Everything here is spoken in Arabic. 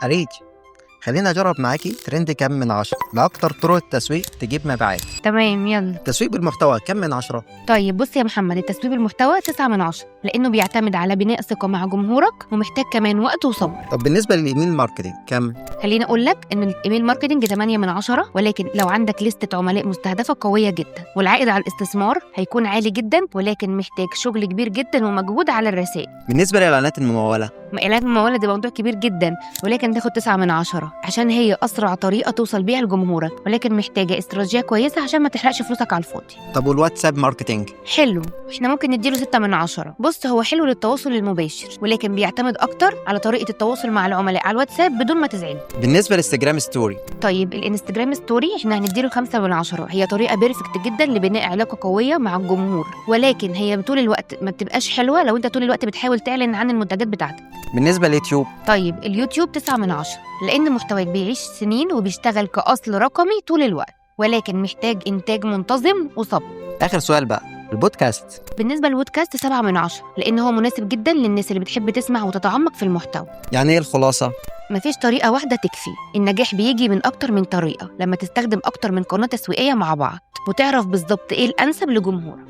أريد. خلينا أجرب معاكي ترند كم من 10 لأكتر طرق التسويق تجيب مبيعات. تمام، يلا. تسويق بالمحتوى كم من 10؟ طيب بص يا محمد، التسويق بالمحتوى 9 من 10 لأنه بيعتمد على بناء ثقة مع جمهورك ومحتاج كمان وقت وصبر. طب بالنسبة للإيميل ماركتينج كم؟ خليني أقول لك إن الإيميل ماركتينج 8 من 10، ولكن لو عندك لستة عملاء مستهدفة قوية جدا والعائد على الاستثمار هيكون عالي جدا، ولكن محتاج شغل كبير جدا ومجهود على الرسائل. بالنسبة للإعلانات الممولة إعلانات الممولة دي موضوع كبير جدا، ولكن تاخد 9 من 10 عشان هي أسرع طريقة توصل بيها لجمهورك، ولكن محتاجة استراتيجية كويسة عشان ما تحرقش فلوسك على الفاضي. طب والواتساب ماركتينج؟ حلو، احنا ممكن نديله 6 من 10. بص، هو حلو للتواصل المباشر، ولكن بيعتمد أكتر على طريقة التواصل مع العملاء على الواتساب بدون ما تزعل. بالنسبة للإنستجرام ستوري؟ طيب الانستجرام ستوري احنا هنديله 5 من 10. هي طريقة بيرفكت جدا لبناء علاقة قوية مع الجمهور، ولكن هي طول الوقت ما بتبقاش حلوة لو انت طول الوقت بتحاول تعلن عن المنتجات بتاعتك. بالنسبة لليوتيوب؟ طيب اليوتيوب 9 من 10 لأن محتواك بيعيش سنين وبيشتغل كأصل رقمي طول الوقت، ولكن محتاج إنتاج منتظم وصبر. آخر سؤال بقى، البودكاست؟ بالنسبة للبودكاست 7 من 10 لأن هو مناسب جدا للناس اللي بتحب تسمع وتتعمق في المحتوى. يعني إيه الخلاصة؟ مفيش طريقة واحدة تكفي، النجاح بيجي من أكتر من طريقة لما تستخدم أكتر من قناة تسويقية مع بعض وتعرف بالظبط إيه الأنسب لجمهورك.